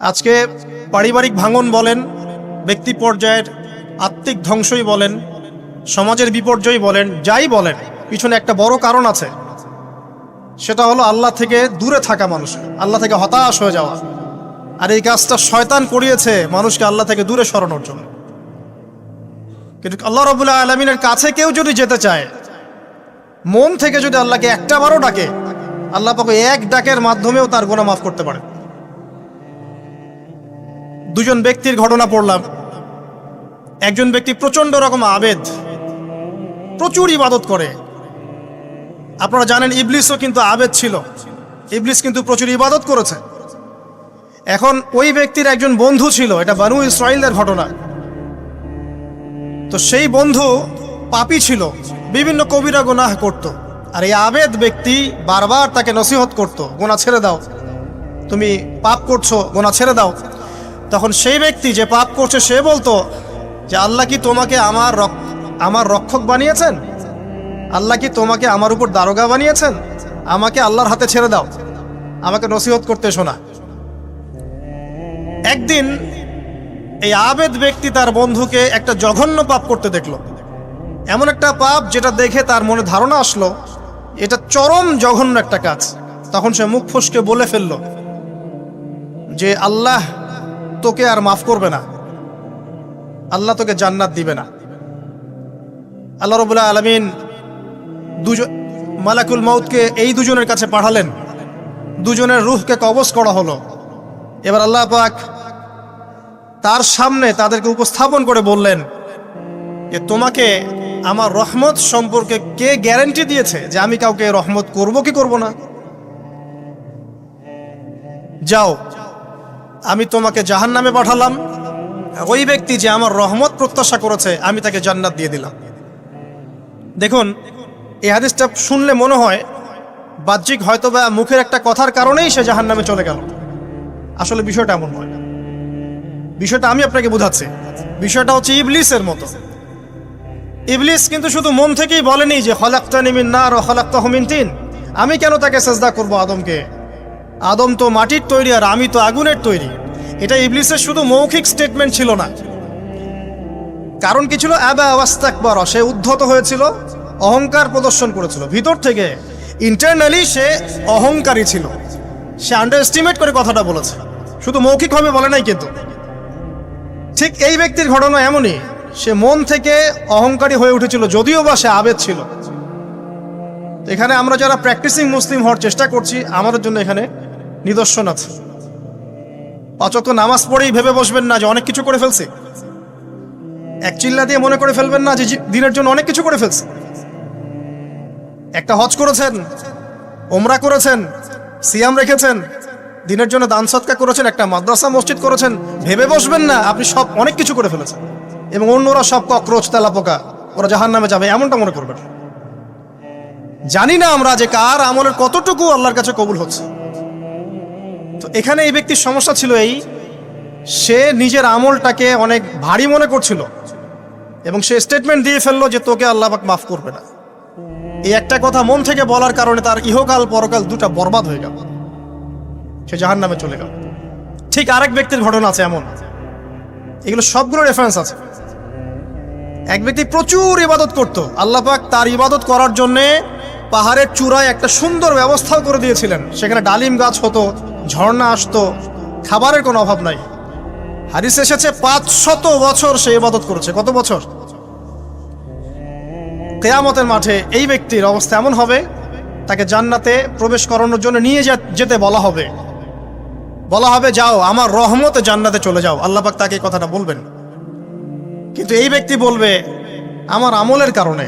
আজকে পারিবারিক ভাঙন বলেন, ব্যক্তি পর্যায়ের আত্মিক ধ্বংসই বলেন, সমাজের বিপর্যয় বলেন, যাই বলেন, পিছনে একটা বড় কারণ আছে। সেটা হলো আল্লাহ থেকে দূরে থাকা মানুষ, আল্লাহ থেকে হতাশ হয়ে যাওয়া। আর এই কাজটা শয়তান করিয়েছে মানুষকে আল্লাহ থেকে দূরে সরানোর জন্য। কিন্তু আল্লাহ রাব্বুল আলামিনের কাছে কেউ যদি যেতে চায়, মন থেকে যদি আল্লাহকে একটা বারও ডাকে, আল্লাহ পাক এক ডাকের মাধ্যমেও তার গুনাহ মাফ করতে পারে। দুজন ব্যক্তির ঘটনা পড়লাম। একজন ব্যক্তি প্রচন্ড রকম আবেদ, প্রচুর ইবাদত করে। আপনারা জানেন ইবলিসও কিন্তু আবেদ ছিল, ইবলিস কিন্তু প্রচুর ইবাদত করেছে। এখন ওই ব্যক্তির একজন বন্ধু ছিল, এটা বানু ইসরাইলদের ঘটনা। তো সেই বন্ধু পাপী ছিল, বিভিন্ন কবিরা গুনাহ করত। আর এই আবেদ ব্যক্তি বারবার তাকে নসিহত করত, গুনাহ ছেড়ে দাও, তুমি পাপ করছো, গুনাহ ছেড়ে দাও। তখন সেই ব্যক্তি যে পাপ করছে সে বলতো যে আল্লাহ কি তোমাকে আমার রক্ষক বানিয়েছেন? আল্লাহ কি তোমাকে আমার উপর দারোগা বানিয়েছেন? আমাকে আল্লাহর হাতে ছেড়ে দাও, আমাকে নসিহত করতে শোনা। একদিন এই আবেদ ব্যক্তি তার বন্ধুকে একটা জঘন্য পাপ করতে দেখলো, এমন একটা পাপ যেটা দেখে তার মনে ধারণা আসলো এটা চরম জঘন্য একটা কাজ। তখন সে মুখ ফসকে বলে ফেলল যে আল্লাহ তোকে আর মাফ করবে না, আল্লাহ তোকে জান্নাত দিবে না। আল্লাহ রাব্বুল আলামিন মালাকুল মউতকে এই দুজনের কাছে পাঠালেন, দুজনের রূহকে কবজ করা হলো। এবার আল্লাহ পাক তার সামনে তাদেরকে উপস্থাপন করে বললেন যে তোমাকে আমার রহমত সম্পর্কে কে গ্যারান্টি দিয়েছে যে আমি কাউকে রহমত করব কি করব না? যাও, আমি তোমাকে জাহান্নামে পাঠালাম, ওই ব্যক্তি যে আমার রহমত প্রত্যাশা করেছে আমি তাকে জান্নাত দিয়ে দিলাম। দেখুন, এই হাদিসটা শুনলে মনে হয় বাহ্যিক হয়তো বা মুখের একটা কথার কারণেই সে জাহান্নামে চলে গেল। আসলে বিষয়টা এমন নয়। বিষয়টা আমি আপনাকে বোঝাচ্ছি। বিষয়টা হচ্ছে ইবলিসের মতো। ইবলিস কিন্তু শুধু মন থেকেই বলেনি যে খলাকতানি মিন নার ওয়া খলাকতাহু মিন তিন, আমি কেন তাকে সিজদা করব আদমকে? আদম তো মাটির তৈরি আর আমি তো আগুনের তৈরি। এটা ইবলিসের শুধু মৌখিক স্টেটমেন্ট ছিল না, কারণ কি ছিল? আবা ওয়াস্তাকবার, সে উদ্ধত হয়েছিল, অহংকার প্রদর্শন করেছিল। ভিতর থেকে ইন্টারনালি সে অহংকারী ছিল, সে আন্ডার এস্টিমেট করে কথাটা বলেছে, শুধু মৌখিকভাবে বলে নাই। কিন্তু ঠিক এই ব্যক্তির ঘটনা এমনই, সে মন থেকে অহংকারী হয়ে উঠেছিল, যদিও বা সে আবেদ ছিল। এখানে আমরা যারা প্র্যাকটিসিং মুসলিম হওয়ার চেষ্টা করছি, আমাদের জন্য এখানে নিদর্শন আছে। পাঁচ ওয়াক্ত নামাজ পড়েই ভেবে বসবেন না যে অনেক কিছু করে ফেলছে, এক চিল্লা দিয়ে মনে করে ফেলবেন না যে দিনের জন্য অনেক কিছু করে ফেলছে। একটা হজ করেছেন, ওমরা করেছেন, সিয়াম রেখেছেন, দিনের জন্য দান সদকা করেছেন, একটা মাদ্রাসা মসজিদ করেছেন, ভেবে বসবেন না আপনি সব অনেক কিছু করে ফেলেছেন এবং অন্যরা সব ককরোচ তেলাপোকা, ওরা জাহান্নামে যাবে, এমনটা মনে করবেন। জানি না আমরা যে কার আমলের কতটুকু আল্লাহর কাছে কবুল হচ্ছে। তো এখানে এই ব্যক্তির সমস্যা ছিল এই, সে নিজের আমলটাকে অনেক ভারী মনে করছিল এবং সে স্টেটমেন্ট দিয়ে ফেললো যে তোকে আল্লাহ পাক মাফ করবে না। এই একটা কথা মন থেকে বলার কারণে তার ইহকাল পরকাল দুটা বরবাদ হয়ে গেল, সে জাহান্নামে চলে গেল। ঠিক আরেক ব্যক্তির ঘটনা আছে এমন, এগুলো সবগুলো রেফারেন্স আছে। এক ব্যক্তি প্রচুর ইবাদত করত, আল্লাহ পাক তার ইবাদত করার জন্যে পাহাড়ের চূড়ায় একটা সুন্দর ব্যবস্থাও করে দিয়েছিলেন। সেখানে ডালিম গাছ হতো, ঝর্ণা আসতো, খাবারের কোনো অভাব নাই। হাদিস এসেছে 500 বছর সে ইবাদত করেছে। কত বছর? কিয়ামতের মাঠে এই ব্যক্তির অবস্থা এমন হবে, তাকে জান্নাতে প্রবেশ করানোর জন্য নিয়ে যেতে বলা হবে যাও আমার রহমতে জান্নাতে চলে যাও। আল্লাহ পাক তাকে কথাটা বলবেন, কিন্তু এই ব্যক্তি বলবে আমার আমলের কারণে,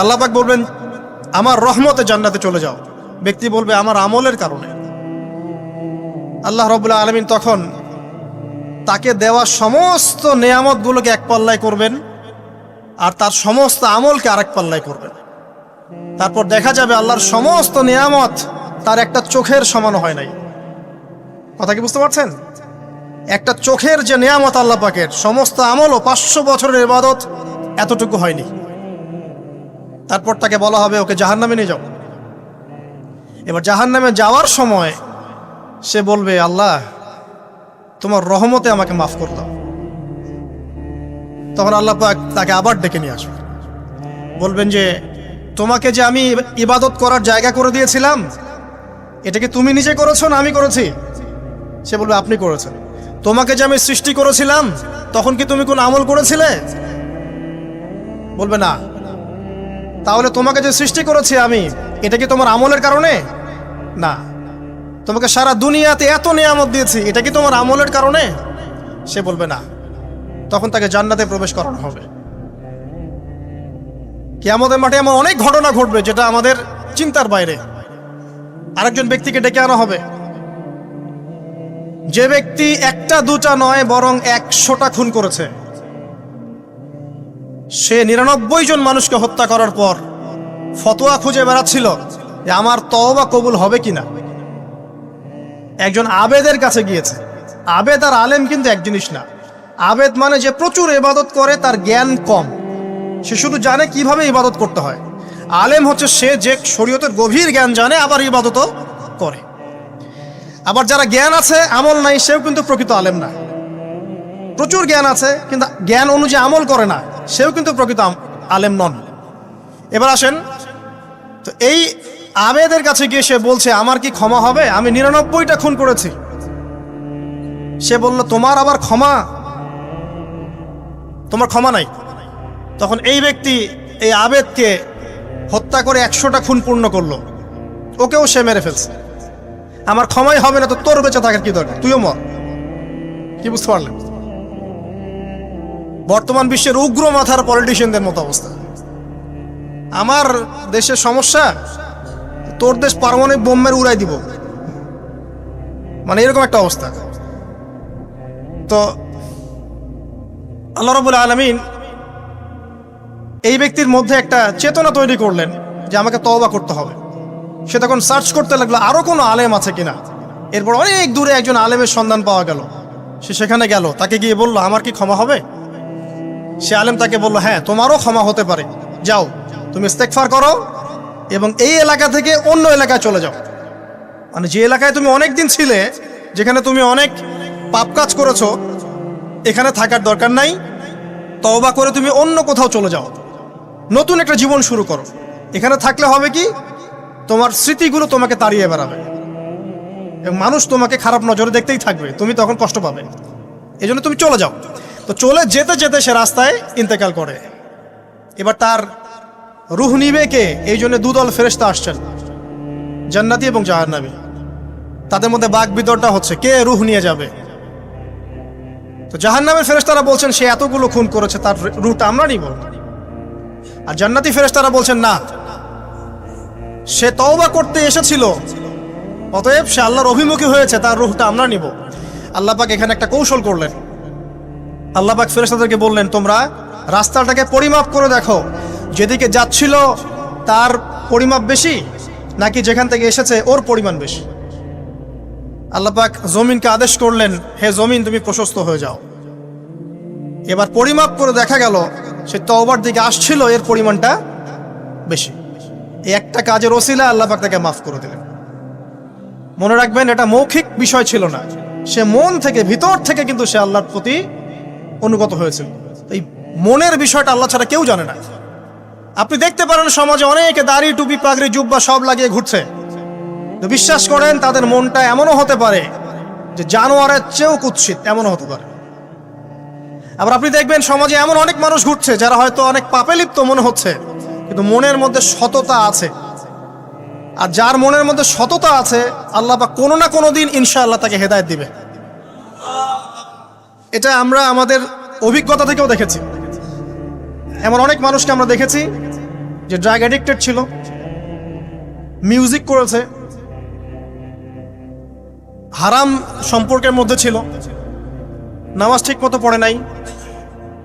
আল্লাহ পাক বলবেন আমার রহমতে জান্নাতে চলে যাও। ব্যক্তি বলবে আমার আমলের কারণে। আল্লাহ রাব্বুল আলামিন তখন তাকে দেওয়া সমস্ত নেয়ামতগুলোকে এক পাল্লায় করবেন আর তার সমস্ত আমলকে আরেক পাল্লায় করবেন। তারপর দেখা যাবে আল্লাহর সমস্ত নেয়ামত তার একটা চোখের সমান হয় নাই। কথা কি বুঝতে পারছেন? একটা চোখের যে নেয়ামত আল্লাহ পাকের, সমস্ত আমল ও 500 বছরের ইবাদত এতটুকু হয়নি। তারপর তাকে বলা হবে ওকে জাহান্নামে নিয়ে যাও। এবার জাহান্নামে যাওয়ার সময় সে বলবে আল্লাহ তোমার রহমতে আমাকে মাফ করে দাও। তখন আল্লাহ পাক তাকে আবার ডেকে নিয়ে আসবে, বলবেন যে তোমাকে যে আমি ইবাদত করার জায়গা করে দিয়েছিলাম, এটা কি তুমি নিজে করেছো না আমি করেছি? সে বলবে আপনি করেছেন। তোমাকে যে আমি সৃষ্টি করেছিলাম তখন কি তুমি কোন আমল করেছিলে? বলবে না। তাহলে তোমাকে যে সৃষ্টি করেছি আমি, এটা কি তোমার আমলের কারণে? না। তোমাকে সারা দুনিয়াতে এত নিয়ামত দিয়েছি, এটা কি তোমার আমলের কারণে? সে বলবে না। তখন তাকে জান্নাতে প্রবেশ করানো হবে। কিয়ামতের মাঠে এমন অনেক ঘটনা ঘটবে যেটা আমাদের চিন্তার বাইরে। আরেকজন ব্যক্তিকে ডেকে আনা হবে, যে ব্যক্তি একটা দুটা নয় বরং 100টা খুন করেছে। সে 99 জন মানুষকে হত্যা করার পর ফতোয়া খুঁজে বেড়াচ্ছিল যে আমার তওবা কবুল হবে কিনা। একজন আবেদের কাছে গিয়েছে। আবেদ আর আলেম কিন্তু এক জিনিস না। আবেদ মানে যে প্রচুর ইবাদত করে, তার জ্ঞান কম, সে শুধু জানে কিভাবে ইবাদত করতে হয়। আলেম হচ্ছে সে যে শরীয়তের গভীর জ্ঞান জানে, আবার ইবাদতও করে। আবার যারা জ্ঞান আছে আমল নাই, সেও কিন্তু প্রকৃত আলেম না। প্রচুর জ্ঞান আছে কিন্তু জ্ঞান অনুযায়ী আমল করে না, সেও কিন্তু প্রকৃত আলেম নন। এবার আসেন, তো এই আবেদের কাছে গিয়ে সে বলছে আমার কি ক্ষমা হবে? আমি 99টা খুন করেছি। সে বলল তোমার আবার ক্ষমা? তোমার ক্ষমা নাই। তখন এই ব্যক্তি এই আবেদকে হত্যা করে 100টা খুন পূর্ণ করলো, ওকেও সে মেরে ফেলছে। আমার ক্ষমাই হবে না তো তোর বেঁচে থাকার কি দরকার, তুইও মর। কি বুঝতে পারলেন? বর্তমান বিশ্বের উগ্র মাথার পলিটিশিয়ানদের মতো অবস্থা। আমার দেশের সমস্যা, তোর দেশ পারমাণবিক বোমের উড়াই দিব, মানে এরকম একটা অবস্থা। তো আল্লাহ রাব্বুল আলামিন এই ব্যক্তির মধ্যে একটা চেতনা তৈরি করলেন যে আমাকে তওবা করতে হবে। সে তখন সার্চ করতে লাগলো আরো কোনো আলেম আছে কিনা। এরপর অনেক দূরে একজন আলেমের সন্ধান পাওয়া গেল। সে সেখানে গেল, তাকে গিয়ে বলল আমার কি ক্ষমা হবে? সে আলেম তাকে বলল হ্যাঁ, তোমারও ক্ষমা হতে পারে। যাও, তুমি ইস্তেগফার করো এবং এই এলাকা থেকে অন্য এলাকায় চলে যাও। মানে যে এলাকায় তুমি অনেক দিন ছিলে, যেখানে তুমি অনেক পাপ কাজ করেছো, এখানে থাকার দরকার নাই। তওবা করে তুমি অন্য কোথাও চলে যাও, নতুন একটা জীবন শুরু করো। এখানে থাকলে হবে কি, তোমার স্মৃতিগুলো তোমাকে তাড়িয়ে বেড়াবে এবং মানুষ তোমাকে খারাপ নজরে দেখতেই থাকবে, তুমি তখন কষ্ট পাবে। এই জন্য তুমি চলে যাও। তো চলে যেতে যেতে সে রাস্তায় ইন্তেকাল করে। এবার তার রূহ নিবে কে? এই জন্য দুদল ফেরেশতা আসছেন, জান্নাতি এবং জাহান্নামী। তাদের মধ্যে বাক বিতরটা হচ্ছে কে রূহ নিয়ে যাবে। তো জাহান্নামের ফেরেশতারা বলছেন সে এতগুলো খুন করেছে, তার রূহটা আমরা নিব। আর জান্নাতি ফেরেশতারা বলছেন না, সে তওবা করতে এসেছিল, অতএব সে আল্লাহর অভিমুখী হয়েছে, তার রূহটা আমরা নিব। আল্লাহ পাক এখানে একটা কৌশল করলেন। আল্লাহ পাক ফেরেশতাদেরকে বললেন তোমরা রাস্তাটাকে পরিমাপ করে দেখো, যেদিকে যাচ্ছিল তার পরিমাপ বেশি নাকি যেখান থেকে এসেছে ওর পরিমাণ বেশি। আল্লাহ পাক জমিনকে আদেশ করলেন হে জমিন তুমি প্রশস্ত হয়ে যাও। এবার পরিমাপ করে দেখা গেল সে তওবার দিকে আসছিল, এর পরিমাণটা বেশি। এই একটা কাজের ওসিলা আল্লাহ পাক তাকে মাফ করে দিলেন। মনে রাখবেন এটা মৌখিক বিষয় ছিল না, সে মন থেকে ভিতর থেকে কিন্তু সে আল্লাহর প্রতি অনুগত হয়েছিল। এই মনের বিষয়টা আল্লাহ ছাড়া কেউ জানে না। আপনি দেখতে পারেন সমাজে অনেকে দাড়ি টুপি পাগড়ি জুব্বা সব লাগিয়ে ঘুরছে, তো বিশ্বাস করেন তাদের মনটা এমনও হতে পারে যে জানোয়ারের চেয়েও কুৎসিত, এমনও হতে পারে। আবার আপনি দেখবেন সমাজে এমন অনেক মানুষ ঘুরছে যারা হয়তো অনেক পাপে লিপ্ত মনে হচ্ছে, কিন্তু মনের মধ্যে সততা আছে। আর যার মনের মধ্যে সততা আছে আল্লাহ পাক কোনো না কোনো দিন ইনশাআল্লাহ তাকে হেদায়েত দিবে। এটা আমরা আমাদের অভিজ্ঞতা থেকেও দেখেছি। এমন অনেক মানুষকে আমরা দেখেছি যে ড্রাগ অ্যাডিক্টেড ছিল, মিউজিক করেছে, হারাম সম্পর্কের মধ্যে ছিল, নামাজ ঠিক মতো পড়ে নাই,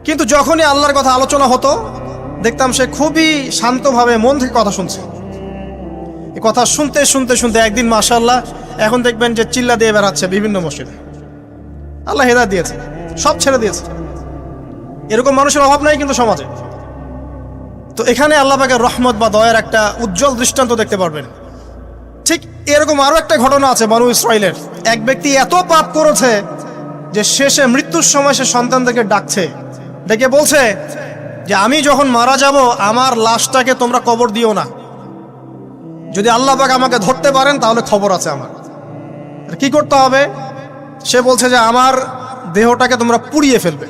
কিন্তু যখনই আল্লাহর কথা আলোচনা হতো দেখতাম সে খুবই শান্তভাবে মন থেকে কথা শুনছে। এই কথা শুনতে শুনতে শুনতে একদিন মাশাআল্লাহ এখন দেখবেন যে চিল্লা দিয়ে বেড়াচ্ছে বিভিন্ন মসজিদে। আল্লাহ হেদায়েত দিয়েছে, সব ছেড়ে দিয়েছে। এরকম মানুষের অভাব নাই কিন্তু সমাজে। তো এখানে আল্লাহ পাকের রহমত বা দয়ার একটা উজ্জ্বল দৃষ্টান্ত দেখতে পারবেন ঠিক এরকম আরো একটা ঘটনা আছে বনু ইসরাইলের। এক ব্যক্তি এত পাপ করেছে যে শেষে মৃত্যুর সময় সে সন্তানদেরকে ডাকছে, ডেকে বলছে যে আমি যখন মারা যাব আমার লাশটাকে তোমরা কবর দিও না, যদি আল্লাহ পাক আমাকে ধরতে পারেন তাহলে খবর আছে আমার। কি করতে হবে? সে বলছে যে আমার দেহটাকে তোমরা পুড়িয়ে ফেলবে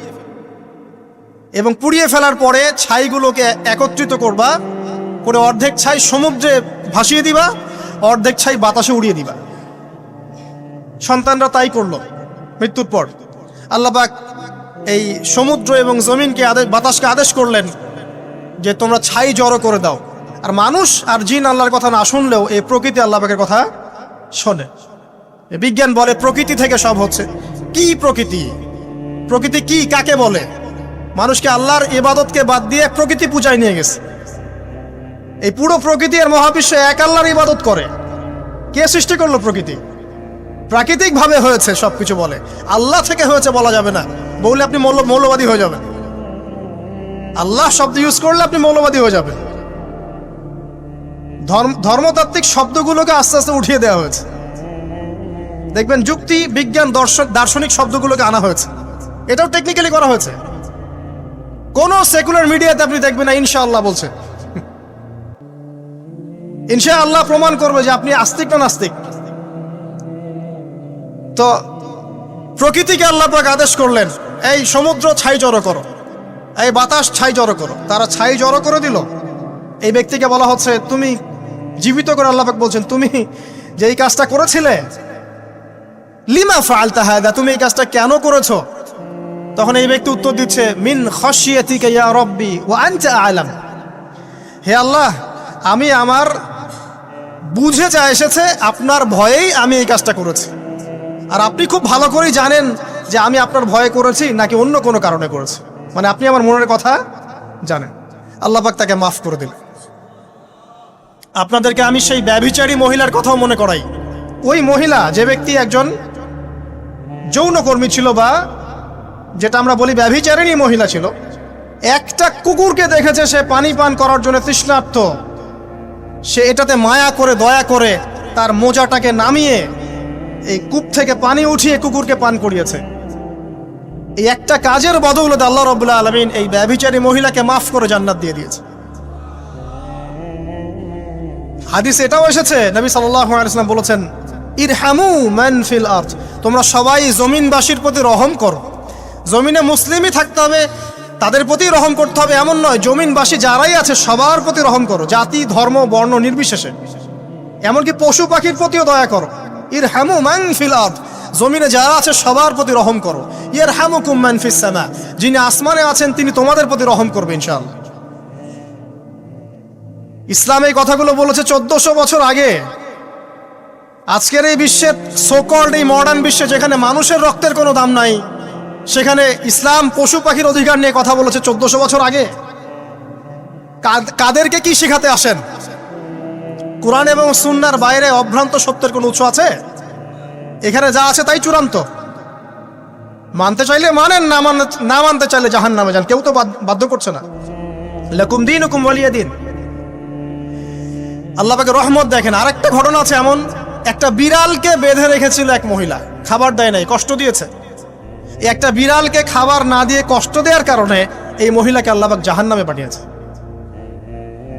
এবং পুড়িয়ে ফেলার পরে ছাইগুলোকে একত্রিত করবা, করে অর্ধেক ছাই সমুদ্রে ভাসিয়ে দিবা, অর্ধেক ছাই বাতাসে উড়িয়ে দিবা। সন্তানরা তাই করলো। মৃত্যুর পর আল্লাহ পাক এই সমুদ্র এবং জমিনকে বাতাসকে আদেশ করলেন যে তোমরা ছাই জড়ো করে দাও। আর মানুষ আর জিন আল্লাহর কথা না শুনলেও এই প্রকৃতি আল্লাহ পাকের কথা শোনে। বিজ্ঞান বলে প্রকৃতি থেকে সব হচ্ছে। কি প্রকৃতি? প্রকৃতি কি, কাকে বলে? মানুষকে আল্লাহর ইবাদতকে বাদ দিয়ে প্রকৃতি পূজায় নিয়ে গেছে। এই পুরো প্রকৃতি আর মহাবিশ্ব এক আল্লাহর ইবাদত করে। কে সৃষ্টি করলো প্রকৃতি? প্রাকৃতিক ভাবে হয়েছে সবকিছু বলে, আল্লাহ থেকে হয়েছে বলা যাবে না। বললে আপনি মৌলবাদী হয়ে যাবেন। আল্লাহ শব্দ ইউজ করলে আপনি মৌলবাদী হয়ে যাবেন। ধর্মতাত্ত্বিক শব্দগুলোকে আস্তে আস্তে উঠিয়ে দেওয়া হয়েছে। দেখবেন যুক্তি, বিজ্ঞান, দার্শনিক শব্দগুলোকে আনা হয়েছে। এটাও টেকনিক্যালি করা হয়েছে। কোন সেকুলার মিডিয়াতে আপনি দেখবেন না ইনশাআল্লাহ বলছে। ইনশাআল্লাহ প্রমাণ করবে যে আপনি আস্তিক না নাস্তিক। তো প্রকৃতিকে আল্লাহ পাক আদেশ করলেন এই সমুদ্র ছাই জড়ো করো, এই বাতাস ছাই জড়ো করো। তারা ছাই জড়ো করে দিল। এই ব্যক্তিকে বলা হচ্ছে তুমি জীবিত করে আল্লাহ পাক বলছেন তুমি যে এই কাজটা করেছিলে, লিমা ফাআলতা হাদা, তুমি এই কাজটা কেন করেছো? তখন এই ব্যক্তি উত্তর দিচ্ছে মিন খাশিয়াতিকা ইয়া রাব্বি ওয়া আনতা আ'লাম। হে আল্লাহ, আমি আমার বুঝে যা এসেছে আপনার ভয়েই আমি এই কাজটা করেছি, আর আপনি খুব ভালো করেই জানেন যে আমি আপনার ভয়ে করেছি নাকি অন্য কোনো কারণে করেছি। মানে আপনি আমার মনের কথা জানেন। আল্লাহ পাক তাকে মাফ করে দিলেন। আপনাদেরকে আমি সেই ব্যভিচারী মহিলার কথাও মনে করাই। ওই মহিলা, যে ব্যক্তি একজন যৌনকর্মী ছিল, বা যেটা আমরা বলি ব্যভিচারিণী মহিলা ছিল, একটা কুকুরকে দেখেছে সে পানি পান করার জন্য তৃষ্ণার্ত। সে এটাতে মায়া করে, দয়া করে তার মোজাটাকে নামিয়ে এই কূপ থেকে পানি উঠিয়ে কুকুরকে পান করিয়েছে। এই একটা কাজের বদৌলতে আল্লাহ রাব্বুল আলামিন এই ব্যভিচারী মহিলাকে মাফ করে জান্নাত দিয়ে দিয়েছে। হাদিস এটাও এসেছে, নবী সাল্লাল্লাহু আলাইহি ওয়াসাল্লাম বলেছেন ইরহামু মান ফিল আরদ, তোমরা সবাই জমিনবাসীর প্রতি রহম করো। জমিনে মুসলিমই থাকতে হবে, তাদের প্রতি রহম করতে হবে এমন নয়, জমিনবাসী যারাই আছে সবার প্রতি রহম করো, জাতি ধর্ম বর্ণ নির্বিশেষে। এমনকি পশু পাখির প্রতিও দয়া করো। ইরহামু মান ফিল আরদ, জমিনে যারা আছে সবার প্রতি রহম করো। ইয়ারহামুকুম মান ফিস সামা, যিনি আসমানে আছেন তিনি তোমাদের প্রতি রহম করবে ইনশাআল্লাহ। ইসলাম এই কথাগুলো বলেছে 1400 বছর আগে। আজকের এই বিশ্বের সোকল্ড এই মডার্ন বিশ্বে যেখানে মানুষের রক্তের কোনো দাম নাই, সেখানে ইসলাম পশু পাখির অধিকার নিয়ে কথা বলেছে 1400 বছর আগে। কাদেরকে কি শেখাতে আসেন? কোরআন এবং সুন্নাহর বাইরে অভ্রান্ত সত্যের কোনো উৎস আছে? এখানে যা আছে তাই চূড়ান্ত। মানতে চাইলে মানেন, না মানতে চাইলে জাহান্নামে যান, কেউ তো বাধ্য করছে না। লাকুম দীনুকুম ওয়ালিয়া দিন। আল্লাহ পাকের রহমত দেখেন। আরেকটা ঘটনা আছে এমন, একটা বিড়ালকে বেঁধে রেখেছিল এক মহিলা, খাবার দেয় নাই, কষ্ট দিয়েছে। একটা বিড়ালকে খাবার না দিয়ে কষ্ট দেওয়ার কারণে এই মহিলাকে আল্লাহ পাক জাহান্নামে পাঠিয়েছে।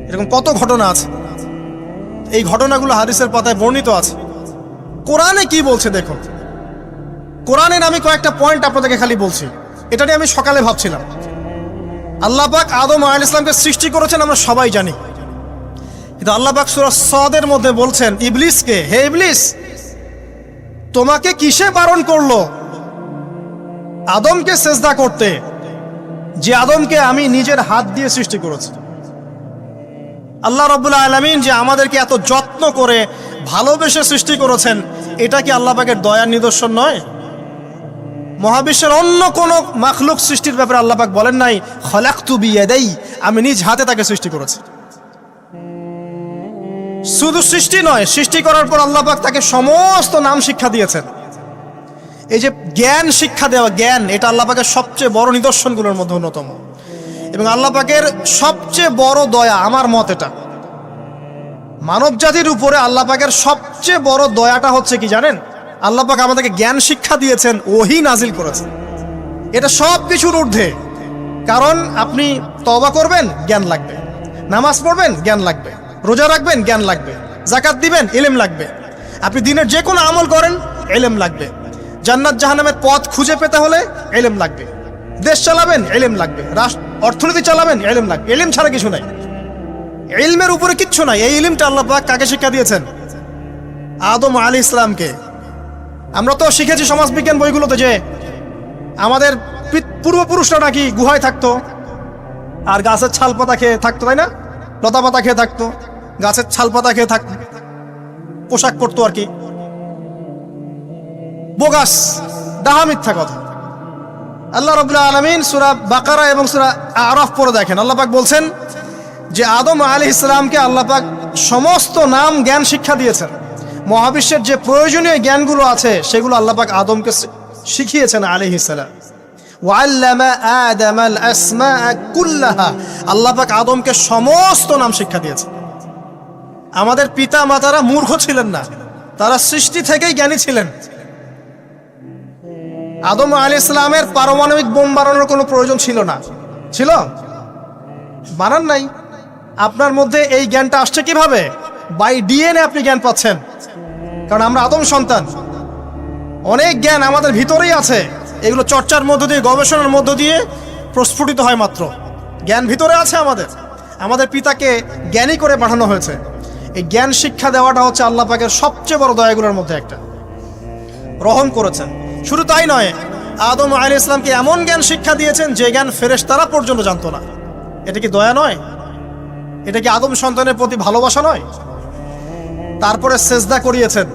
এরকম কত ঘটনা আছে। এই ঘটনাগুলো হাদিসের পাতায় বর্ণিত আছে। কোরআনে কি বলছে দেখুন। কোরআনের আমি কয়েকটা পয়েন্ট আপনাদেরকে খালি বলছি, এটা নিয়ে আমি সকালে ভাবছিলাম। আল্লাহ পাক আদম আলাইহিস সালামকে সৃষ্টি করেছেন আমরা সবাই জানি, কিন্তু আল্লাহ পাক সূরা সদের মধ্যে বলছেন ইবলিসকে, হে ইবলিস, তোমাকে কিসে বারণ করলো আদমকে সেজদা করতে, যে আদমকে আমি নিজের হাত দিয়ে সৃষ্টি করেছি। আল্লাহ রাব্বুল আলামিন যে আমাদেরকে এত যত্ন করে ভালোবেসে সৃষ্টি করেছেন, এটা কি আল্লাহ পাকের দয়ার নিদর্শন নয়? মহাবিশ্বের অন্য কোন মাখলুক সৃষ্টির ব্যাপারে আল্লাহ পাক বলেন নাই খলাকতু বিয়াদাই, আমি নিজ হাতে তাকে সৃষ্টি করেছি। শুধু সৃষ্টি নয়, সৃষ্টি করার পর আল্লাহ পাক তাকে সমস্ত নাম শিক্ষা দিয়েছেন। এই যে জ্ঞান শিক্ষা দেওয়া, জ্ঞান, এটা আল্লাহ পাকের সবচেয়ে বড় নিদর্শনগুলোর মধ্যে অন্যতম। এবং আল্লাহ পাকের সবচেয়ে বড় দয়া, আমার মত এটা, মানব জাতির উপরে আল্লাহ পাকের সবচেয়ে বড় দয়াটা হচ্ছে কি জানেন? আল্লাহ পাক আমাদেরকে জ্ঞান শিক্ষা দিয়েছেন, ওহী নাজিল করেছেন। এটা সব কিছুর ঊর্ধ্বে। কারণ আপনি তওবা করবেন, জ্ঞান লাগবে। নামাজ পড়বেন, জ্ঞান লাগবে। রোজা রাখবেন, জ্ঞান লাগবে। যাকাত দিবেন, ইলম লাগবে। আপনি দিনের যে কোনো আমল করেন, ইলম লাগবে। জান্নাত জাহান্নামের পথ খুঁজে পেতে হলে ইলম লাগবে। দেশ চালাবেন, ইলম লাগবে। অর্থনীতি চালাবেন, ইলম লাগবে। ইলম ছাড়া কিছু নাই, ইলমের উপরে কিচ্ছু নাই। এই ইলমটা আল্লাহ পাক কাকে শিক্ষা দিয়েছেন? আদম আলাইহিস সালামকে। আমরা তো শিখেছি সমাজবিজ্ঞান বইগুলোতে যে আমাদের পূর্বপুরুষরা নাকি গুহায় থাকতো আর গাছের ছাল পাতা খেয়ে থাকতো, তাই না? লতা পাতা খেয়ে থাকতো, গাছের ছাল পাতা খেয়ে থাকতো, পোশাক পরতো আর কি। বোগাস, ডাহা, মিথ্যা কথা। আল্লাহ রাব্বুল আলামিন সূরা বাকারা এবং সূরা আরাফ পড়ে দেখেন, আল্লাহ পাক বলছেন যে আদম আলাইহিস সালামকে আল্লাহ পাক সমস্ত নাম জ্ঞান শিক্ষা দিয়েছেন। মহাবিশ্বের যে প্রয়োজনীয় জ্ঞানগুলো আছে সেগুলো আল্লাহ পাক আদমকে শিখিয়েছেন আলাইহিস সালাম। ওয়াল্লামা আদামাল আসমাআ কুল্লাহা, আল্লাহ পাক আদমকে সমস্ত নাম শিক্ষা দিয়েছেন। আমাদের পিতা মাতারা মূর্খ ছিলেন না, তারা সৃষ্টি থেকেই জ্ঞানী ছিলেন। আদম আলাইহিস সালামের পারমাণবিক বোম বানানোর কোনো প্রয়োজন ছিল না। ছিল? বানান নাই। আপনার মধ্যে এই জ্ঞানটা আসছে কিভাবে? বাই ডিএনএ আপনি জ্ঞান পাচ্ছেন, কারণ আমরা আদম সন্তান। অনেক জ্ঞান আমাদের ভিতরেই আছে, এগুলো চর্চার মধ্য দিয়ে, গবেষণার মধ্য দিয়ে প্রস্ফুটিত হয় মাত্র। জ্ঞান ভিতরে আছে আমাদের। আমাদের পিতাকে জ্ঞানী করে পাঠানো হয়েছে। এই জ্ঞান শিক্ষা দেওয়াটা হচ্ছে আল্লাহ পাকের সবচেয়ে বড় দয়াগুলোর মধ্যে একটা। রহম করেছেন। শুধু তাই নয়, আদম আলাইহিস সালামকে এমন জ্ঞান শিক্ষা দিয়েছেন যে জ্ঞান ফেরেশতারা পর্যন্ত জানতো না। এটা কি দয়া নয়? এটা কি আদম সন্তানের প্রতি ভালোবাসা নয়? তারপরে সেজদা করিয়েছেন।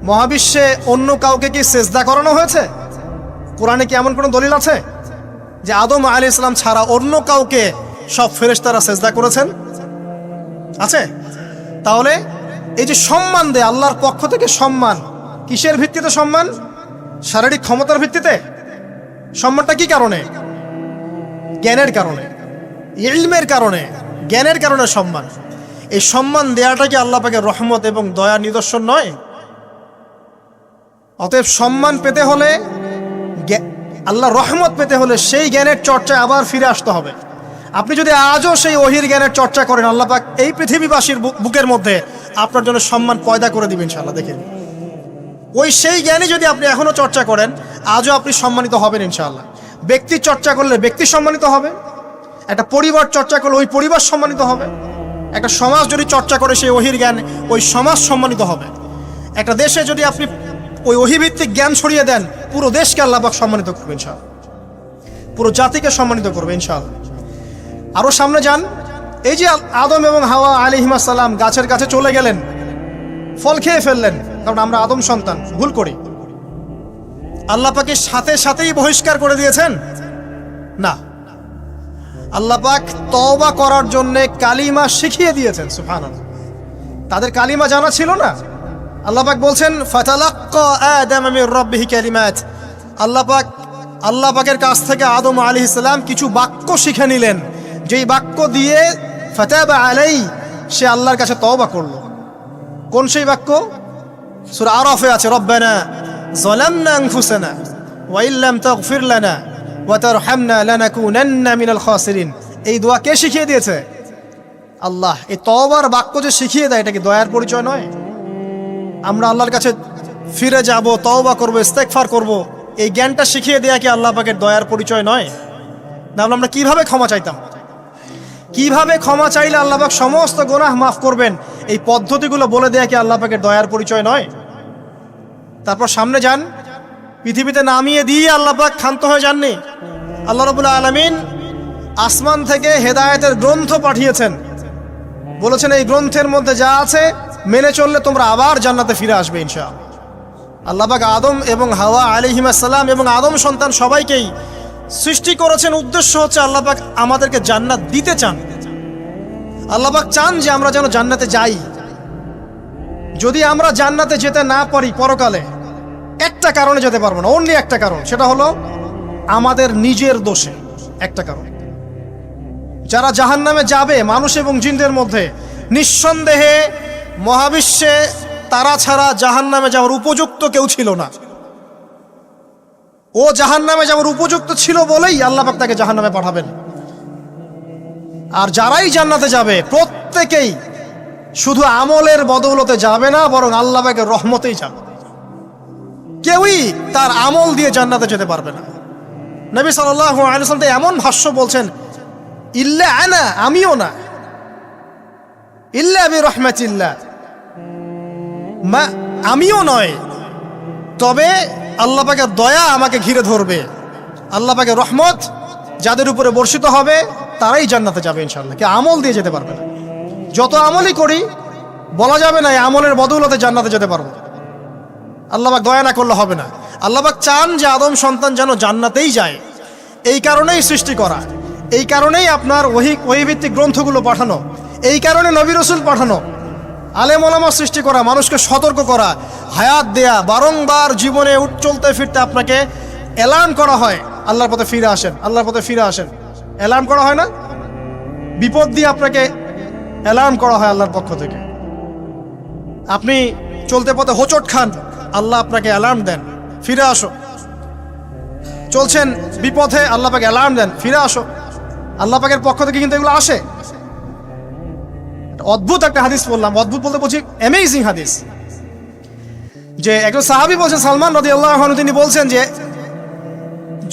মহাবিশ্বে অন্য কাউকে কি সেজদা করানো হয়েছে? কোরআনে কি এমন কোনো দলিল আছে যে আদম আলাইহিস সালাম ছাড়া অন্য কাউকে সব ফেরেশতারা সেজদা করেছেন? আছে? তাহলে এই যে সম্মান দেয় আল্লাহর পক্ষ থেকে, সম্মান কিসের ভিত্তিতে? সম্মান শারীরিক ক্ষমতার ভিত্তিতে। সম্মানটা কি কারণে? জ্ঞানের কারণে, ইলমের কারণে, জ্ঞানের কারণে সম্মান। এই সম্মান দেয়াটা কি আল্লাহ পাকের রহমত এবং দয়ার নিদর্শন নয়? অতএব সম্মান পেতে হলে, আল্লাহর রহমত পেতে হলে সেই জ্ঞানের চর্চায় আবার ফিরে আসতে হবে। আপনি যদি আজও সেই ওহির জ্ঞানের চর্চা করেন, আল্লাহ পাক এই পৃথিবীবাসীর বুকের মধ্যে আপনার জন্য সম্মান পয়দা করে দিবেন ইনশাআল্লাহ। দেখেন, ওই সেই জ্ঞানই যদি আপনি এখনো চর্চা করেন, আজও আপনি সম্মানিত হবেন ইনশাআল্লাহ। ব্যক্তি চর্চা করলে ব্যক্তি সম্মানিত হবে, একটা পরিবার চর্চা করলে ওই পরিবার সম্মানিত হবে, একটা সমাজ যদি চর্চা করে সেই ওহির জ্ঞান, ওই সমাজ সম্মানিত হবে। একটা দেশে যদি আপনি ওই ওহিভিত্তিক জ্ঞান ছড়িয়ে দেন, পুরো দেশকে আল্লাহ পাক সম্মানিত করবে ইনশাআল্লাহ, পুরো জাতিকে সম্মানিত করবে ইনশাআল্লাহ। আরো সামনে যান। এই যে আদম এবং হাওয়া আলাইহিস সালাম গাছের কাছে চলে গেলেন, ফল খেয়ে ফেললেন, কারণ আমরা আদম সন্তান, ভুল করি। আল্লাহ পাকে সাথে সাথেই বহিষ্কার করে দিয়েছেন? না, আল্লাহ পাক তওবা করার জন্য কালিমা শিখিয়ে দিয়েছেন। সুবহানাল্লাহ। তাদের কালিমা জানা ছিল না। আল্লাহ পাক বলছেন ফাতালাক্কা আদম মির রাব্বিহি কালিমাত। আল্লাহ পাকের কাছ থেকে আদম আলাইহিস সালাম কিছু বাক্য শিখে নিলেন, যেই বাক্য দিয়ে ফাতাবা আলাই, সে আল্লাহর কাছে তওবা করলো। কোন সেই বাক্য? সূরা আরাফে আছে, রব্বানা যালামনা আনফুসানা ওয়া ইল্লাম তাগফির লানা ওয়া তারহামনা লানাকুনান্না মিনাল খাসিরিন। এই দোয়া কে শিখিয়ে দিয়েছে? আল্লাহ। এই তওবার বাক্য যে শিখিয়ে দেয়, এটা কি দয়ার পরিচয় নয়? আমরা আল্লাহর কাছে ফিরে যাব, তওবা করব, ইস্তেগফার করব, এই জ্ঞানটা শিখিয়ে দেয়া কি আল্লাহ পাকের দয়ার পরিচয় নয়? না, আমরা কিভাবে ক্ষমা চাইতাম? কিভাবে ক্ষমা চাইলে আল্লাহ পাক সমস্ত গুনাহ মাফ করবেন, এই পদ্ধতিগুলো বলে দেয়া কি আল্লাহ পাকের দয়ার পরিচয় নয়? তারপর সামনে যান। পৃথিবীতে নামিয়ে দিয়ে আল্লাহ পাক ক্ষান্ত হয়ে যাননি। আল্লাহ রাব্বুল আলামিন আসমান থেকে হেদায়েতের গ্রন্থ পাঠিয়েছেন, বলেছেন এই গ্রন্থের মধ্যে যা আছে মেনে চললে তোমরা আবার জান্নাতে ফিরে আসবে ইনশাআল্লাহ। আল্লাহ পাক আদম এবং হাওয়া আলাইহিস সালাম এবং আদম সন্তান সবাইকেই সৃষ্টি করেছেন। উদ্দেশ্য হচ্ছে আল্লাহ পাক আমাদেরকে জান্নাত দিতে চান। আল্লাহ পাক চান যে আমরা যেন জান্নাতে যাই। যদি আমরা জান্নাতে যেতে না পারি পরকালে, একটা কারণে যেতে পারবো না, অনলি একটা কারণ, সেটা হলো আমাদের নিজের দোষে। একটা কারণ। যারা জাহান্নামে যাবে মানুষ এবং জিনদের মধ্যে, নিঃসন্দেহে মহাবিশ্বে তারা ছাড়া জাহান্নামে যাওয়ার উপযুক্ত কেউ ছিল না। ও জাহান্নামে যাওয়ার উপযুক্ত ছিল বলেই আল্লাহ পাক তাকে জাহান্নামে পাঠাবেন। আর যারাই জান্নাতে যাবে প্রত্যেকেই শুধু আমলের বদৌলতে যাবে না, বরং আল্লাহ পাকের রহমতেই যাবে। কেউই তার আমল দিয়ে জান্নাতে যেতে পারবে না। নবী সাল্লাল্লাহু আলাইহি ওয়াসাল্লাম এমন ভাষ্য বলছেন, ইল্লা আনা, আমিও না, ইল্লা বিরহমাতিল্লাহ, আমিও নয়, তবে আল্লাহ পাকের দয়া আমাকে ঘিরে ধরবে, আল্লাহ পাকের রহমত যাদের উপরে বর্ষিত হবে তারাই জান্নাতে যাবে ইনশাআল্লাহ। কে আমল দিয়ে যেতে পারবে না। যত আমলই করি বলা যাবে না এই আমলের বদৌলতে জান্নাতে যেতে পারবো। আল্লাহ পাক দয়া না করলে হবে না। আল্লাহ পাক চান যে আদম সন্তান যেন জান্নাতেই যায়। এই কারণেই সৃষ্টি করা, এই কারণেই আপনার ওহীভিত্তিক গ্রন্থগুলো পাঠানো, এই কারণে নবী রাসূল পাঠানো, আলেম ওলামা সৃষ্টি করা, মানুষকে সতর্ক করা, হায়াত দেয়া, বারংবার জীবনে চলতে ফিরতে আপনাকে অ্যালার্ম করা হয়, আল্লাহর পথে ফিরে আসেন, আল্লাহর পথে ফিরে আসেন। অ্যালার্ম করা হয় না? বিপদ দিয়ে আপনাকে অ্যালার্ম করা হয় আল্লাহর পক্ষ থেকে। আপনি চলতে পথে হোঁচট খান, আল্লাহ আপনাকে অ্যালার্ম দেন, ফিরে আসো। চলছেন বিপথে, আল্লাহ পাকে অ্যালার্ম দেন, ফিরে আসো। আল্লাহ পাকের পক্ষ থেকে কিন্তু এগুলো আসে। অদ্ভুত একটা হাদিস বললাম, অদ্ভুত বলতে বলছি অ্যামেজিং হাদিস, যে একজন সাহাবী বলছেন, সালমান রাদিয়াল্লাহু আনহু, তিনি বলছেন যে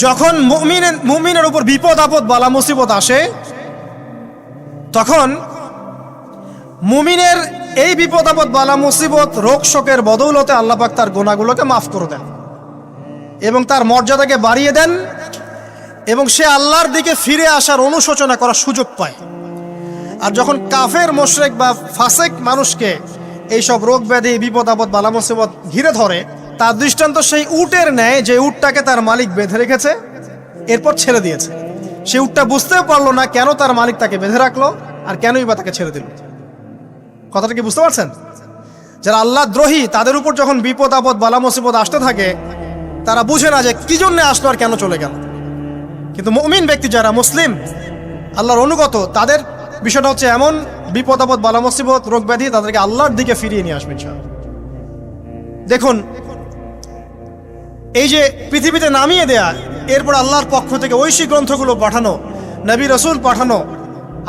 যখন মুমিনের উপর বিপদ আপদ বালা মুসিবত আসে, তখন মুমিনের এই বিপদ আপদ বালা মুসিবত রোগ শোকের বদৌলতে আল্লাহ পাক তার গুনাহগুলোকে মাফ করে দেন এবং তার মর্যাদাকে বাড়িয়ে দেন, এবং সে আল্লাহর দিকে ফিরে আসার অনুশোচনা করার সুযোগ পায়। আর যখন কাফের মুশরিক বা ফাসিক মানুষকে এইসব রোগ ব্যাধি বিপদ আপদ বালা মুসিবত ঘিরে ধরে, তার দৃষ্টান্ত সেই উটের ন্যায় যে উটটাকে তার মালিক বেঁধে রেখেছে, এরপর ছেড়ে দিয়েছে। সে উটটা বুঝতেও পারলো না কেন তার মালিক তাকে বেঁধে রাখলো আর কেনই বা তাকে ছেড়ে দিল। কথাটা কি বুঝতে পারছেন? যারা আল্লাহ দ্রোহী তাদের উপর যখন বিপদ আপদ বালা মুসিবত আসতে থাকে, তারা বুঝে না যে কি জন্য আসলো আর কেন চলে গেল। কিন্তু মুমিন ব্যক্তি যারা মুসলিম, আল্লাহর অনুগত, তাদের বিষয়টা হচ্ছে এমন বিপদ আপদ বালা মুসিবত রোগ ব্যাধি তাদেরকে আল্লাহর দিকে ফিরিয়ে নিয়ে আসবে ইনশাআল্লাহ। দেখুন, এই যে পৃথিবীতে নামিয়ে দেয়া, এরপর আল্লাহর পক্ষ থেকে ঐশী গ্রন্থগুলো পাঠানো, নবী রাসূল পাঠানো,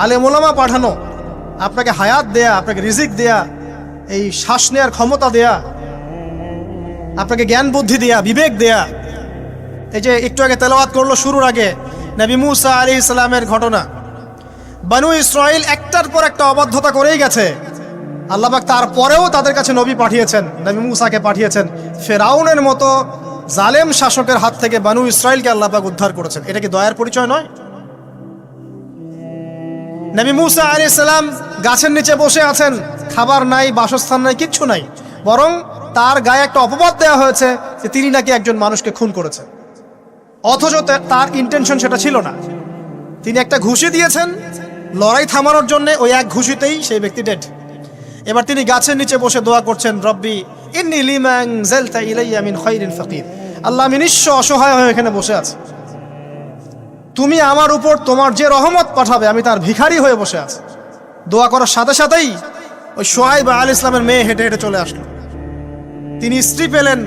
আলেম ওলামা পাঠানো, আপনাকে হায়াত দেয়া, আপনাকে রিজিক দেয়া, এই শ্বাস নেয়ার ক্ষমতা দেয়া, আপনাকে জ্ঞান বুদ্ধি দেয়া, বিবেক দেয়া। এই যে একটু আগে তেলাওয়াত করলো শুরুর আগে নবী মুসা আলাইহিস সালামের ঘটনা। বনু ইসরাইল একটার পর একটা অবাধ্যতা করেই গেছে, আল্লাহ পাক তারপরেও তাদের কাছে নবী পাঠিয়েছেন, নবী মুসাকে পাঠিয়েছেন। ফেরাউনের মতো জালেম শাসকের হাত থেকে বনু ইসরাইলকে আল্লাহ পাক উদ্ধার করেছেন। এটা কি দয়ার পরিচয় নয়? নবী মুসা আলাইহিস সালাম গাছের নিচে বসে আছেন, খাবার নাই, বাসস্থান নাই, কিচ্ছু নাই, বরং তার গায়ে একটা অপবাদ দেওয়া হয়েছে যে তিনি নাকি একজন মানুষকে খুন করেছেন, অথচ তার ইন্টেনশন সেটা ছিল না। তিনি একটা ঘুষি দিয়েছেন লড়াই থামানোর জন্য, ওই এক ঘুষিতেই সেই ব্যক্তি ডেড। এবার তিনি গাছের নিচে বসে দোয়া করছেন, রব্বি ইন্নী লিমা আনজালতা ইলাইয়া মিন খায়রিন ফাকির, আল্লাহ আমি নিঃস্ব অসহায় হয়ে এখানে বসে আছি, তুমি আমার উপর তোমার যে রহমত পাঠাবে আমি তার ভিখারি হয়ে বসে আছি। দোয়া করার সাথে সাথেই ওই শুআয়ব আলাইহিস সালামের মেয়ে হেঁটে হেঁটে চলে আসলো। তিনি স্ত্রী পেলেন,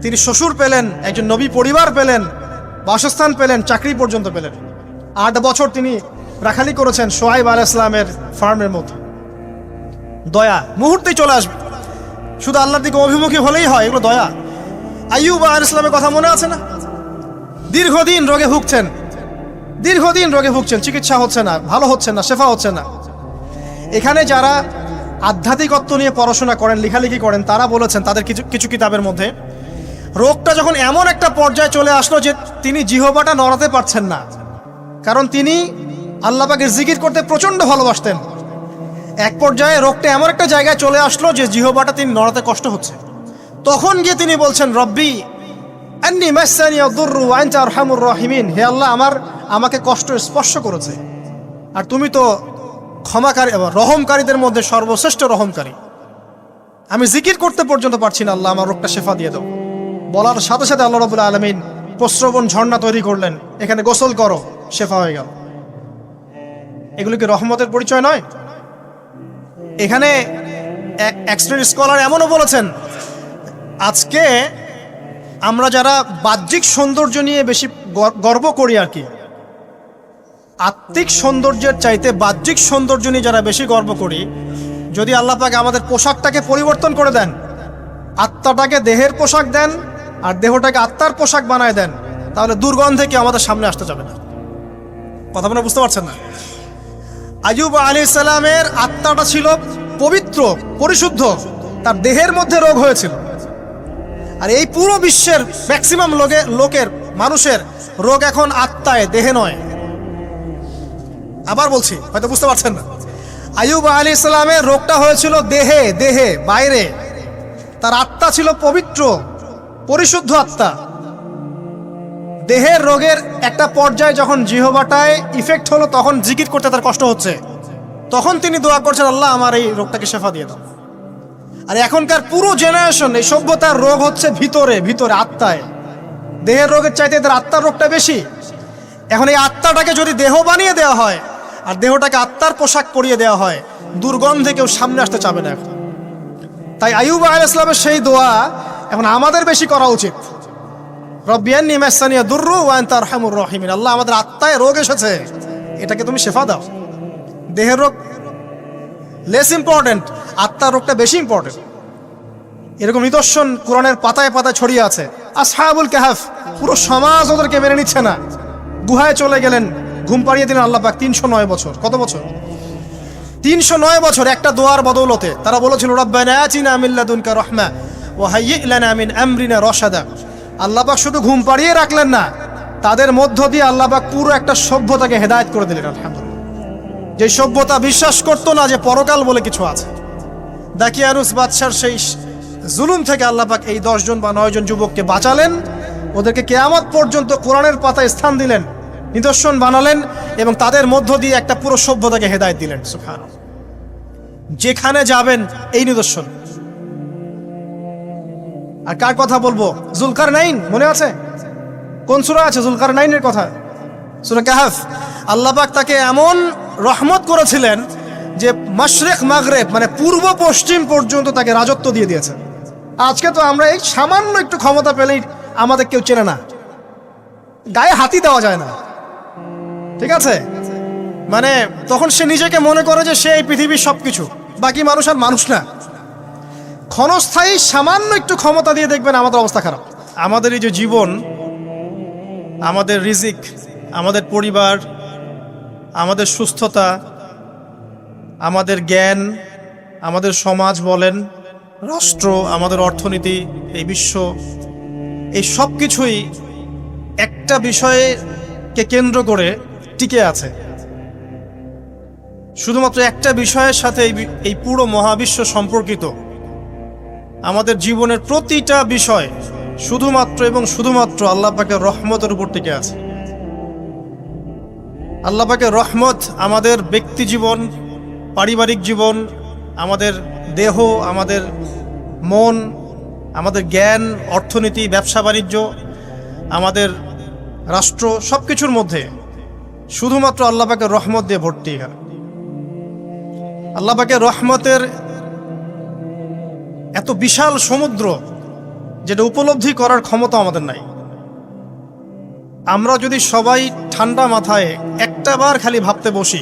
তিনি শ্বশুর পেলেন, একজন নবী পরিবার পেলেন, বাসস্থান পেলেন, চাকরি পর্যন্ত পেলেন। 8 বছর তিনি রাখালি করেছেন শুআয়ব আলাইহিস সালামের ফার্মের মধ্যে। দয়া মুহূর্তেই চলে আসবে, শুধু আল্লাহর দিকে অভিমুখী হলেই হয়, এগুলো দয়া। আইয়ুব আলাইহিস সালামের কথা মনে আছে না? দীর্ঘদিন রোগে ভুগছেন, দীর্ঘদিন রোগে ভুগছেন, চিকিৎসা হচ্ছে না, ভালো হচ্ছে না, শেফা হচ্ছে না। এখানে যারা আধ্যাত্মিকত্ব নিয়ে পড়াশোনা করেন, লেখালেখি করেন, তারা বলেছেন তাদের কিছু কিতাবের মধ্যে, রোগটা যখন এমন একটা পর্যায়ে চলে আসলো যে তিনি জিহ্বাটা নড়াতে পারছেন না, কারণ তিনি আল্লাহ পাকের জিকির করতে প্রচণ্ড ভালোবাসতেন। এক পর্যায়ে রোগটা এমন একটা জায়গায় চলে আসলো যে জিহ্বাটা তিনি নড়াতে কষ্ট হচ্ছে। তখন গিয়ে তিনি বলছেন, রব্বি আন্নী মাসসানি আদ-দুররু ওয়া আনতা আরহামুর রাহিমিন, হে আল্লাহ আমাকে কষ্ট স্পর্শ করেছে, আর তুমি তো ক্ষমাকারী এবং রহমকারীদের মধ্যে সর্বশ্রেষ্ঠ রহমকারী। আমি জিকির করতে পর্যন্ত পারছি না, আল্লাহ আমার রোগটা শেফা দিয়ে দাও। বলার সাথে সাথে আল্লাহ রাব্বুল আলামিন প্রস্রবণ ঝর্ণা তৈরি করলেন, এখানে গোসল করো, শেফা হয়ে গেল। এগুলো কি রহমতের পরিচয় নয়? এখানে এক শ্রেণীর স্কলার এমনও বলেছেন, আজকে আমরা যারা বাহ্যিক সৌন্দর্য নিয়ে বেশি গর্ব করি আর কি, আত্মিক সৌন্দর্যের চাইতে বাহ্যিক সৌন্দর্য নিয়ে যারা বেশি গর্ব করি, যদি আল্লাহ পাক আমাদের পোশাকটাকে পরিবর্তন করে দেন, আত্মাটাকে দেহের পোশাক দেন আর দেহটাকে আত্মার পোশাক বানায় দেন, তাহলে দুর্গন্ধে কি আমাদের সামনে আসতে যাবে না। কথা আপনারা বুঝতে পারছেন না? আইয়ুব আলাইহিস সালামের আত্মাটা ছিল পবিত্র, পরিশুদ্ধ, তার দেহের মধ্যে রোগ হয়েছিল। আর এই পুরো বিশ্বের ম্যাক্সিমাম লোকের মানুষের রোগ এখন আত্মায়, দেহে নয়। আবার বলছি, হয়তো বুঝতে পারছেন না। আইয়ুব আলাইহিস সালামের রোগটা হয়েছিল দেহে, বাইরে। তার আত্মা ছিল পবিত্র, পরিশুদ্ধ আত্মা। দেহের রোগের একটা পর্যায়ে যখন জিহ্বাটায় ইফেক্ট হলো, তখন জিকির করতে তার কষ্ট হচ্ছে, তখন তিনি দোয়া করছেন, আল্লাহ আমার এই রোগটাকে শেফা দিয়ে দাও। আর এখনকার পুরো জেনারেশন, এই সভ্যতার রোগ হচ্ছে ভিতরে, আত্মায়। দেহের রোগের চাইতে এদের আত্মার রোগটা বেশি। এখন এই আত্মাটাকে যদি দেহ বানিয়ে দেওয়া হয় আর দেহটাকে আত্মার পোশাক পরিয়ে দেওয়া হয়, দুর্গন্ধে কেউ সামনে আসতে চাবে না এখন। তাই আইয়ুব আলাইহিস সালামের সেই দোয়া এখন আমাদের বেশি করা উচিত। রব্বিয়ান্নি মাসানিয়া দুররু ওয়া আনতা আরহামুর রাহিমিন। আল্লাহ, আমাদের আত্মায় রোগ এসেছে, এটাকে তুমি শেফা দাও। দেহের রোগ লেস ইম্পর্টেন্ট, আত্মার রোগটা বেশি ইম্পর্টেন্ট। এরকম নিদর্শন কোরআনের পাতায় পাতায় ছড়িয়ে আছে। আসহাবুল কাহাফ, পুরো সমাজ ওদেরকে মেনে নিচ্ছে না, গুহায় চলে গেলেন, ঘুম পাড়িয়ে দিলেন আল্লাহ পাক। 309 বছর, কত বছর? 309 বছর একটা দোয়ার বদৌলতে। তারা বলেছিল, রব্বানা আতিনা মিন লাদুনকা রাহমা ওয়া হাইয়্যি লানা মিন আমরিনা রাশাদা। আল্লাহ পাক শুধু ঘুম পাড়িয়ে রাখলেন না, তাদের মধ্য দিয়ে আল্লাহ পাক পুরো একটা সভ্যতাকে হেদায়েত করে দিলেন। আলহামদুলিল্লাহ। যে সভ্যতা বিশ্বাস করতো না যে পরকাল বলে কিছু আছে, দাকিয়ানুস বাদশার সেই জুলুম থেকে আল্লাহ পাক এই 10 জন বা 9 জন যুবককে বাঁচালেন, ওদেরকে কিয়ামত পর্যন্ত কোরআনের পাতায় স্থান দিলেন, নিদর্শন বানালেন, এবং তাদের মধ্য দিয়ে একটা পুরো সভ্যতাকে হেদায়েত দিলেন। সুবহানাল্লাহ। যেখানে যাবেন এই নিদর্শন। আর কার কথা বলবো? যুলকারনাইন, মনে আছে? কোন সূরা আছে যুলকারনাইনের কথা? সূরা কাহফ। আল্লাহ পাক তাকে এমন রহমত করেছিলেন যে মাশরিক মাগরিব, মানে পূর্ব পশ্চিম পর্যন্ত তাকে রাজত্ব দিয়ে দিয়েছেন। আজকে তো আমরা এই সামান্য একটু ক্ষমতা পেলেই আমাদের কেউ চেনে না, গায়ে হাতি দেওয়া যায় না, ঠিক আছে? মানে তখন সে নিজেকে মনে করে যে সে এই পৃথিবীর সবকিছু, বাকি মানুষ আর মানুষ না। ক্ষণস্থায়ী সামান্য একটু ক্ষমতা দিয়ে দেখবেন আমাদের অবস্থা খারাপ। আমাদের এই যে জীবন, আমাদের রিজিক, আমাদের পরিবার, আমাদের সুস্থতা, আমাদের জ্ঞান, আমাদের সমাজ বলেন, রাষ্ট্র, আমাদের অর্থনীতি, এই বিশ্ব, এই সব কিছুই একটা বিষয়কে কেন্দ্র করে টিকে আছে। শুধুমাত্র একটা বিষয়ের সাথে এই পুরো মহাবিশ্ব সম্পর্কিত। আমাদের জীবনের প্রতিটা বিষয় শুধুমাত্র এবং শুধুমাত্র আল্লাহ পাকের রহমতের উপর টিকে আছে। আল্লাহ পাকের রহমত আমাদের ব্যক্তি জীবন, পারিবারিক জীবন, আমাদের দেহ, আমাদের মন, আমাদের জ্ঞান, অর্থনীতি, ব্যবসা বাণিজ্য, আমাদের রাষ্ট্র, সব কিছুর মধ্যে শুধুমাত্র আল্লাহ পাকের রহমত দিয়ে ভর্তি। এখানে আল্লাহ পাকের রহমতের এত বিশাল সমুদ্র, যেটা উপলব্ধি করার ক্ষমতা আমাদের নাই। আমরা যদি সবাই ঠান্ডা মাথায় একটা বার খালি ভাবতে বসি,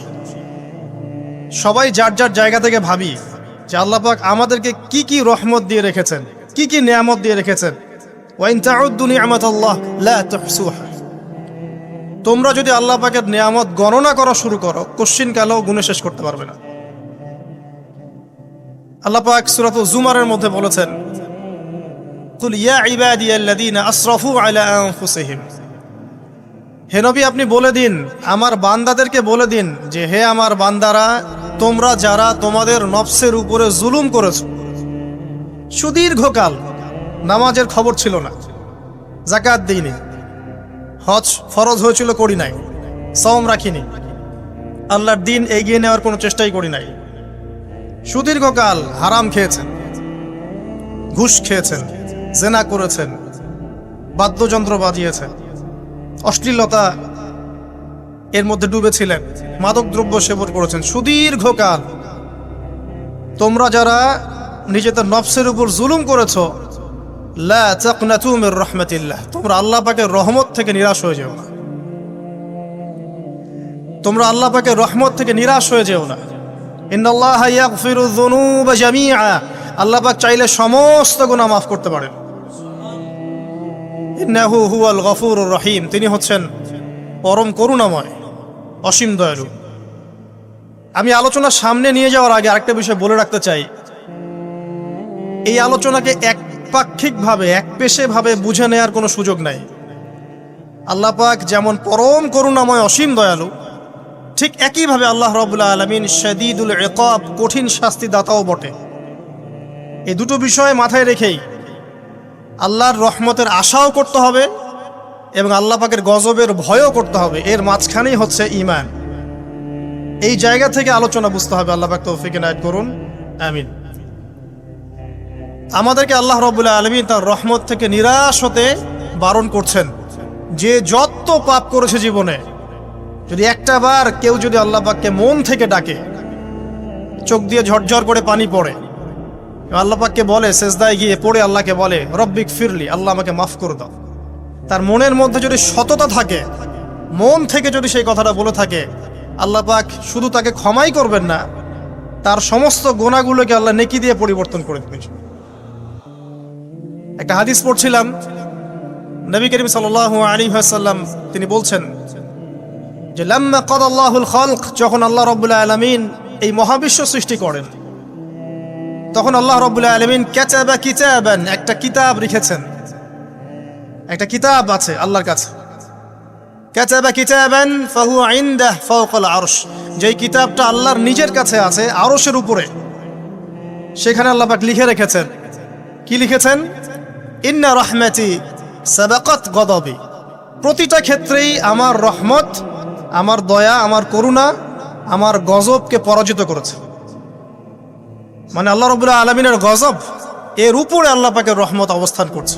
সবাই যার যার জায়গা থেকে ভাবি যে আল্লাহ পাক আমাদেরকে কি কি রহমত দিয়ে রেখেছেন, কি কি নিয়ামত দিয়ে রেখেছেন। ওয়া ইন তাউদ্দু নি'মাতাল্লাহ লা তুহসুহা। তোমরা যদি আল্লাহ পাকের নিয়ামত গণনা করা শুরু করো, কোশ্চিন কালেও গুণে শেষ করতে পারবে না। আল্লাহ পাক সূরাতুল জুমারের মধ্যে বলেছেন, কুল ইয়া ইবাদিয়াল্লাযীনা আসরাফু আলা আনফুসিহিম। হে নবী, আপনি বলে দিন, আমার বান্দাদেরকে বলে দিন যে হে আমার বান্দারা, তোমরা যারা তোমাদের নফসের উপরে জুলুম করেছো, সুদীর্ঘকাল নামাজের খবর ছিল না, যাকাত দিইনি, হজ ফরজ হয়েছিল করি নাই, সওম রাখিনি, আল্লাহর দিন এগিয়ে নেওয়ার কোনো চেষ্টাই করি নাই, সুদীর্ঘকাল হারাম খেয়েছেন, ঘুষ খেয়েছেন, জেনা করেছেন, বাদ্যযন্ত্র বাজিয়েছেন, অশ্লীলতা এর মধ্যে ডুবেছিলেন, মাদক দ্রব্য সেবন করেছেন সুদীর্ঘকাল। তোমরা যারা নিজেদের নফসের উপর জুলুম করেছ, লা তাকনাতু মির রাহমাতিল্লাহ, তোমরা আল্লাহ পাকের রহমত থেকে নিরাশ হয়ে যেও না। তোমরা আল্লাহ পাকের রহমত থেকে নিরাশ হয়ে যেও না। ইন্নাল্লাহা ইয়াগফিরু যুনুবা জামিআ, আল্লাহ পাক চাইলে সমস্ত গুনাহ মাফ করতে পারেন। ইন্নাহু হুয়াল গফুরুর রহিম, তিনি হচ্ছেন পরম করুণাময়, অসীম দয়ালু। আমি আলোচনা সামনে নিয়ে যাওয়ার আগে আরেকটা বিষয় বলে রাখতে চাই। এই আলোচনাকে একপাক্ষিকভাবে একপেশেভাবে বুঝে নেওয়ার কোনো সুযোগ নাই। আল্লাহ পাক যেমন পরম করুণাময়, অসীম দয়ালু, ঠিক একইভাবে আল্লাহ রাব্বুল আলামিন শাদীদুল ইকাব, কঠিন শাস্তি দাতাও বটে। এই দুটো বিষয় মাথায় রেখেই আল্লাহর রহমতের আশাও করতে হবে এবং আল্লাহ পাকের গজবের ভয়ও করতে হবে। এর মাঝখানেই হচ্ছে ঈমান। এই জায়গা থেকে আলোচনা বুঝতে হবে। আল্লাহ পাক তৌফিক এনায়েত করুন, আমিন। আমাদেরকে আল্লাহ রাব্বুল আলামিন তার রহমত থেকে নিরাশ হতে বারণ করছেন। যে যত পাপ করেছে জীবনে, যদি একটা বার কেউ যদি আল্লাহ পাককে মন থেকে ডাকে, চোখ দিয়ে ঝরঝর করে পানি পড়ে, আল্লাহ পাককে বলে, সেজদায় গিয়ে পড়ে আল্লাহকে বলে, রব্বিক ফিরলি, আল্লাহ আমাকে মাফ করে দাও, তার মনের মধ্যে যদি সততা থাকে, মন থেকে যদি সেই কথাটা বলে থাকে, আল্লাহ পাক শুধু তাকে ক্ষমাই করবেন না, তার সমস্ত গুনাহগুলোকে আল্লাহ নেকি দিয়ে পরিবর্তন করে দেবেন। একটা হাদিস পড়ছিলাম, নবী করিম সাল্লাল্লাহু আলাইহি ওয়াসাল্লাম তিনি বলছেন যে লাম্মা কাদাল্লাহুল খালক, যখন আল্লাহ রাব্বুল আলামিন এই মহাবিশ্ব সৃষ্টি করেন, তখন আল্লাহ রাব্বুল আলামিন কাতাবা কিতাবান, একটা কিতাব লিখেছেন। একটা কিতাব আছে আল্লাহর কাছে। কাতাবা কিতাবান ফাহুয়া ইনদাহু ফাওকাল আরশ, যেই কিতাবটা আল্লাহর নিজের কাছে আছে, আরশের উপরে। সেখানে আল্লাহ পাক লিখে রেখেছেন, কি লিখেছেন? ইন্না রাহমাতি সাবাকাত গদাবি, প্রতিটা ক্ষেত্রেই আমার রহমত, আমার দয়া, আমার করুণা আমার গজবকে পরাজিত করেছে। মানে আল্লাহ রাব্বুল আলামিনের গজব, এর উপরে আল্লাহ পাকের রহমত অবস্থান করছে।